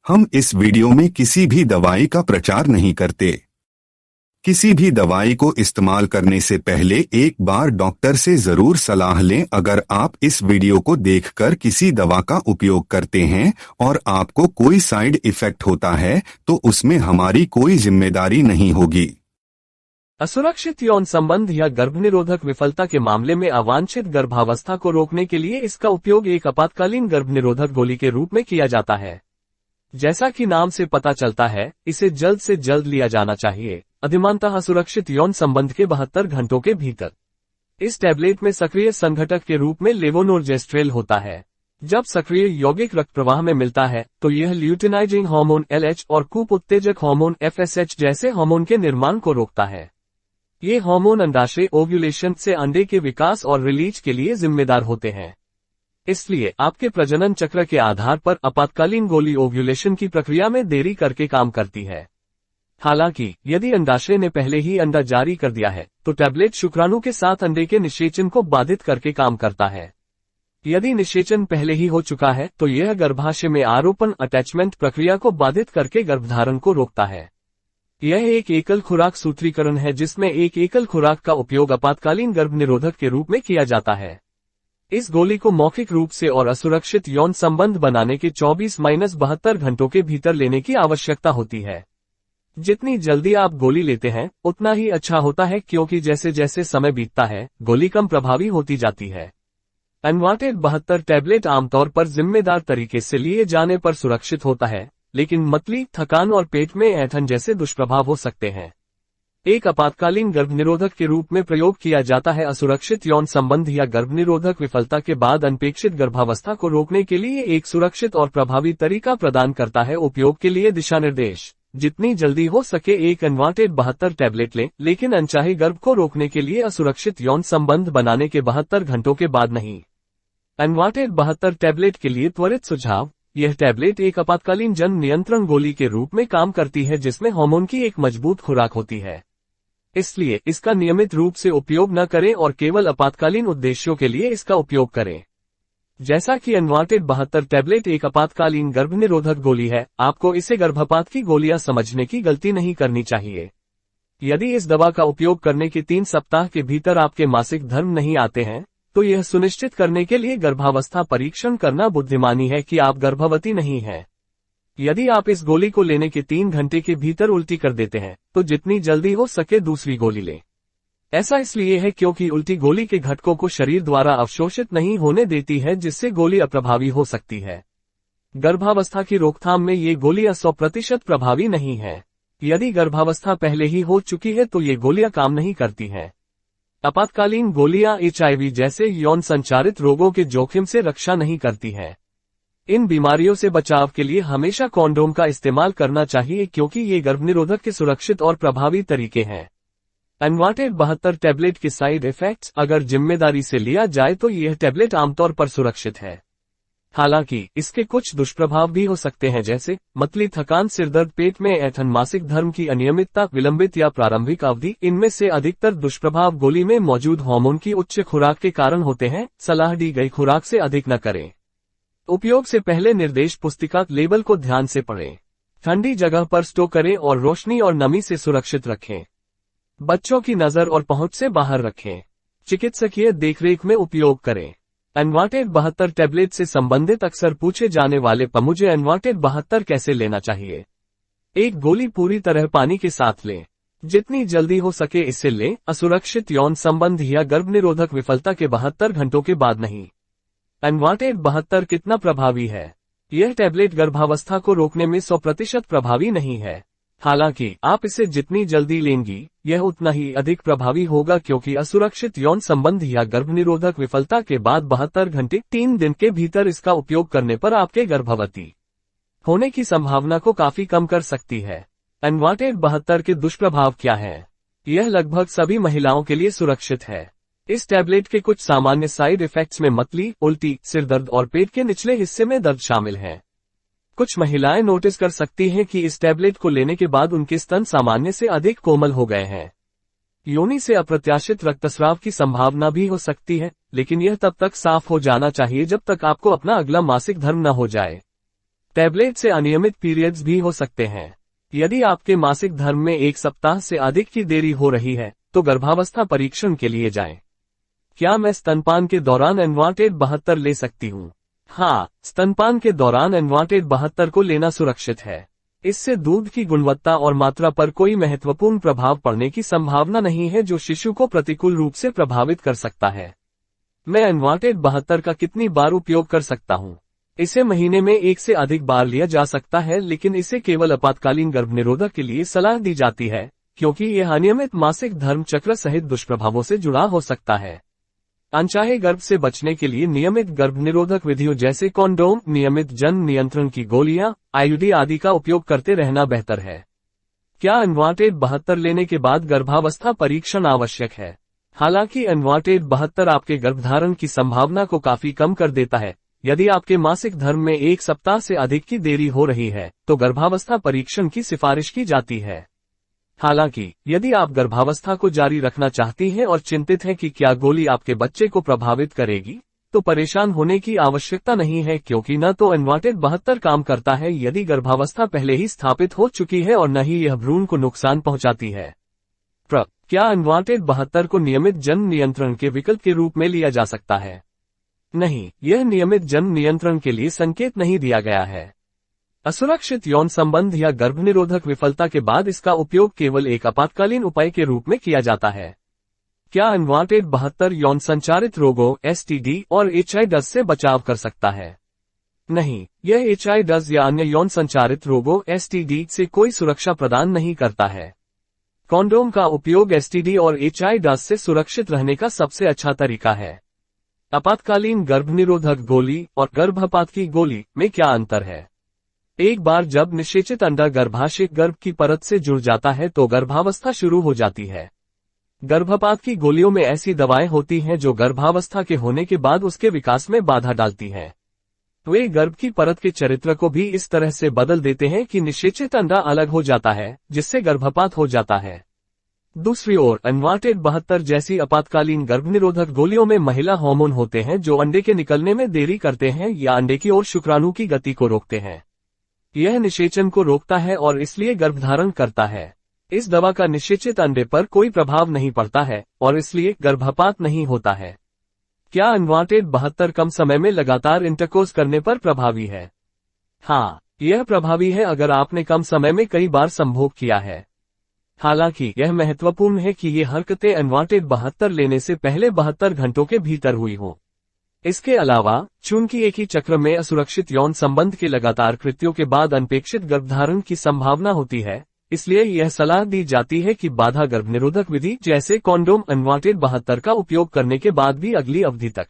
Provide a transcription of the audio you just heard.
हम इस वीडियो में किसी भी दवाई का प्रचार नहीं करते। किसी भी दवाई को इस्तेमाल करने से पहले एक बार डॉक्टर से जरूर सलाह लें। अगर आप इस वीडियो को देखकर किसी दवा का उपयोग करते हैं और आपको कोई साइड इफेक्ट होता है तो उसमें हमारी कोई जिम्मेदारी नहीं होगी। असुरक्षित यौन संबंध या गर्भनिरोधक विफलता के मामले में अवांछित गर्भावस्था को रोकने के लिए इसका उपयोग एक आपातकालीन गर्भनिरोधक गोली के रूप में किया जाता है। जैसा कि नाम से पता चलता है, इसे जल्द से जल्द लिया जाना चाहिए, अधिमानतः असुरक्षित यौन संबंध के 72 घंटों के भीतर। इस टैबलेट में सक्रिय संघटक के रूप में लेवोनोर्जेस्ट्रेल होता है। जब सक्रिय यौगिक रक्त प्रवाह में मिलता है तो यह ल्यूटिनाइजिंग हार्मोन LH और कूप उत्तेजक हार्मोन FSH जैसे हार्मोन के निर्माण को रोकता है। ये हार्मोन अंडाशय ओव्यूलेशन से अंडे के विकास और रिलीज के लिए जिम्मेदार होते हैं। इसलिए आपके प्रजनन चक्र के आधार पर आपातकालीन गोली ओव्यूलेशन की प्रक्रिया में देरी करके काम करती है। हालांकि यदि अंडाशय ने पहले ही अंडा जारी कर दिया है तो टैबलेट शुक्राणु के साथ अंडे के निषेचन को बाधित करके काम करता है। यदि निषेचन पहले ही हो चुका है तो यह गर्भाशय में आरोपण अटैचमेंट प्रक्रिया को बाधित करके गर्भधारण को रोकता है। यह एक एकल खुराक सूत्रीकरण है जिसमें एक एकल खुराक का उपयोग आपातकालीन गर्भनिरोधक के रूप में किया जाता है। इस गोली को मौखिक रूप से और असुरक्षित यौन संबंध बनाने के 24-72 घंटों के भीतर लेने की आवश्यकता होती है। जितनी जल्दी आप गोली लेते हैं उतना ही अच्छा होता है, क्योंकि जैसे जैसे समय बीतता है गोली कम प्रभावी होती जाती है। अनवांटेड 72 टैबलेट आमतौर पर जिम्मेदार तरीके से लिए जाने पर सुरक्षित होता है, लेकिन मतली, थकान और पेट में ऐंठन जैसे दुष्प्रभाव हो सकते हैं। एक आपातकालीन गर्भनिरोधक के रूप में प्रयोग किया जाता है। असुरक्षित यौन संबंध या गर्भनिरोधक विफलता के बाद अनपेक्षित गर्भावस्था को रोकने के लिए एक सुरक्षित और प्रभावी तरीका प्रदान करता है। उपयोग के लिए दिशानिर्देश: जितनी जल्दी हो सके एक अनवांटेड 72 टैबलेट लें, लेकिन अनचाहे गर्भ को रोकने के लिए असुरक्षित यौन संबंध बनाने के 72 घंटों के बाद नहीं। अनवांटेड 72 टैबलेट के लिए त्वरित सुझाव: यह टैबलेट एक आपातकालीन जन्म नियंत्रण गोली के रूप में काम करती है जिसमें हार्मोन की एक मजबूत खुराक होती है। इसलिए इसका नियमित रूप से उपयोग न करें और केवल आपातकालीन उद्देश्यों के लिए इसका उपयोग करें। जैसा कि अनवांटेड 72 टैबलेट एक आपातकालीन गर्भनिरोधक गोली है, आपको इसे गर्भपात की गोलियां समझने की गलती नहीं करनी चाहिए। यदि इस दवा का उपयोग करने के 3 सप्ताह के भीतर आपके मासिक धर्म नहीं आते हैं तो यह सुनिश्चित करने के लिए गर्भावस्था परीक्षण करना बुद्धिमानी है कि आप गर्भवती नहीं हैं। यदि आप इस गोली को लेने के 3 घंटे के भीतर उल्टी कर देते हैं तो जितनी जल्दी हो सके दूसरी गोली लें। ऐसा इसलिए है क्योंकि उल्टी गोली के घटकों को शरीर द्वारा अवशोषित नहीं होने देती है, जिससे गोली अप्रभावी हो सकती है। गर्भावस्था की रोकथाम में ये गोलियां 100% प्रभावी नहीं है। यदि गर्भावस्था पहले ही हो चुकी है तो ये गोलियां काम नहीं करती हैं। आपातकालीन गोलियां HIV जैसे यौन संचारित रोगों के जोखिम से रक्षा नहीं करती हैं। इन बीमारियों से बचाव के लिए हमेशा कॉन्डोम का इस्तेमाल करना चाहिए, क्योंकि ये गर्भनिरोधक के सुरक्षित और प्रभावी तरीके हैं। अनवांटेड 72 टैबलेट के साइड इफेक्ट्स: अगर जिम्मेदारी से लिया जाए तो यह टैबलेट आमतौर पर सुरक्षित है। हालांकि इसके कुछ दुष्प्रभाव भी हो सकते हैं, जैसे मतली, थकान, सिरदर्द, पेट में ऐंठन, मासिक धर्म की अनियमितता, विलंबित या प्रारंभिक अवधि। इनमें से अधिकतर दुष्प्रभाव गोली में मौजूद हार्मोन की उच्च खुराक के कारण होते हैं। सलाह दी गई खुराक से अधिक न करें। उपयोग से पहले निर्देश पुस्तिका लेबल को ध्यान से पढ़ें। ठंडी जगह पर स्टोर करें और रोशनी और नमी से सुरक्षित रखें। बच्चों की नजर और पहुंच से बाहर रखें। चिकित्सकीय देखरेख में उपयोग करें। अनवांटेड 72 टैबलेट से संबंधित अक्सर पूछे जाने वाले मुझे अनवांटेड 72 कैसे लेना चाहिए? एक गोली पूरी तरह पानी के साथ लें। जितनी जल्दी हो सके इसे लें, असुरक्षित यौन संबंध या गर्भनिरोधक विफलता के 72 घंटों के बाद नहीं। अनवांटेड 72 कितना प्रभावी है? यह टैबलेट गर्भावस्था को रोकने में 100% प्रभावी नहीं है। हालांकि आप इसे जितनी जल्दी लेंगी यह उतना ही अधिक प्रभावी होगा, क्योंकि असुरक्षित यौन संबंध या गर्भनिरोधक विफलता के बाद 72 घंटे 3 दिन के भीतर इसका उपयोग करने पर आपके गर्भवती होने की संभावना को काफी कम कर सकती है। अनवांटेड 72 के दुष्प्रभाव क्या हैं? यह लगभग सभी महिलाओं के लिए सुरक्षित है। इस टैबलेट के कुछ सामान्य साइड इफेक्ट्स में मतली, उल्टी, सिरदर्द और पेट के निचले हिस्से में दर्द शामिल है। कुछ महिलाएं नोटिस कर सकती हैं कि इस टैबलेट को लेने के बाद उनके स्तन सामान्य से अधिक कोमल हो गए हैं। योनि से अप्रत्याशित रक्तस्राव की संभावना भी हो सकती है, लेकिन यह तब तक साफ हो जाना चाहिए जब तक आपको अपना अगला मासिक धर्म न हो जाए। टैबलेट से अनियमित पीरियड्स भी हो सकते हैं। यदि आपके मासिक धर्म में 1 सप्ताह से अधिक की देरी हो रही है तो गर्भावस्था परीक्षण के लिए जाएं। क्या मैं स्तनपान के दौरान एनवाटेड 72 ले सकती हूँ? हाँ, स्तनपान के दौरान एनवाटेड 72 को लेना सुरक्षित है। इससे दूध की गुणवत्ता और मात्रा पर कोई महत्वपूर्ण प्रभाव पड़ने की संभावना नहीं है जो शिशु को प्रतिकूल रूप से प्रभावित कर सकता है। मैं एनवाटेड 72 का कितनी बार उपयोग कर सकता हूँ? इसे महीने में 1 से अधिक बार लिया जा सकता है, लेकिन इसे केवल आपातकालीन गर्भनिरोधक के लिए सलाह दी जाती है क्योंकि यह अनियमित मासिक धर्म चक्र सहित दुष्प्रभावों से जुड़ा हो सकता है। अनचाहे गर्भ से बचने के लिए नियमित गर्भनिरोधक विधियों जैसे कॉन्डोम, नियमित जन्म नियंत्रण की गोलियां, आईयूडी आदि का उपयोग करते रहना बेहतर है। क्या एनवाटेड 72 लेने के बाद गर्भावस्था परीक्षण आवश्यक है? हालांकि एनवाटेड 72 आपके गर्भधारण की संभावना को काफी कम कर देता है। यदि आपके मासिक धर्म में 1 सप्ताह से अधिक की देरी हो रही है तो गर्भावस्था परीक्षण की सिफारिश की जाती है। हालांकि यदि आप गर्भावस्था को जारी रखना चाहती हैं और चिंतित हैं कि क्या गोली आपके बच्चे को प्रभावित करेगी, तो परेशान होने की आवश्यकता नहीं है क्योंकि न तो एनवाटेड 72 काम करता है यदि गर्भावस्था पहले ही स्थापित हो चुकी है और न ही यह भ्रूण को नुकसान पहुंचाती है। क्या एनवाटेड 72 को नियमित जन्म नियंत्रण के विकल्प के रूप में लिया जा सकता है? नहीं, यह नियमित जन्म नियंत्रण के लिए संकेत नहीं दिया गया है। असुरक्षित यौन संबंध या गर्भनिरोधक विफलता के बाद इसका उपयोग केवल एक आपातकालीन उपाय के रूप में किया जाता है। क्या एनवाटेड 72 यौन संचारित रोगों (STD) और HIV से बचाव कर सकता है? नहीं, यह HIV या अन्य यौन संचारित रोगों (STD) से कोई सुरक्षा प्रदान नहीं करता है। कॉन्डोम का उपयोग STD और HIV से सुरक्षित रहने का सबसे अच्छा तरीका है। आपातकालीन गर्भनिरोधक गोली और गर्भपात की गोली में क्या अंतर है? एक बार जब निषेचित अंडा गर्भाशय गर्भ की परत से जुड़ जाता है तो गर्भावस्था शुरू हो जाती है। गर्भपात की गोलियों में ऐसी दवाएं होती हैं जो गर्भावस्था के होने के बाद उसके विकास में बाधा डालती हैं। वे गर्भ की परत के चरित्र को भी इस तरह से बदल देते हैं कि निषेचित अंडा अलग हो जाता है, जिससे गर्भपात हो जाता है। दूसरी ओर एनवाटेड 72 जैसी आपातकालीन गर्भनिरोधक गोलियों में महिला हार्मोन होते हैं जो अंडे के निकलने में देरी करते हैं या अंडे की ओर शुक्राणु की गति को रोकते हैं। यह निषेचन को रोकता है और इसलिए गर्भधारण करता है। इस दवा का निषेचित अंडे पर कोई प्रभाव नहीं पड़ता है और इसलिए गर्भपात नहीं होता है। क्या एनवाटेड 72 कम समय में लगातार इंटरकोर्स करने पर प्रभावी है? हाँ, यह प्रभावी है अगर आपने कम समय में कई बार संभोग किया है। हालांकि यह महत्वपूर्ण है कि ये हरकतें एनवाटेड 72 लेने से पहले 72 घंटों के भीतर हुई हों। इसके अलावा चूंकि एक ही चक्र में असुरक्षित यौन संबंध के लगातार कृत्यों के बाद अनपेक्षित गर्भधारण की संभावना होती है, इसलिए यह सलाह दी जाती है कि बाधा गर्भनिरोधक विधि जैसे कॉन्डोम एनवाटेड 72 का उपयोग करने के बाद भी अगली अवधि तक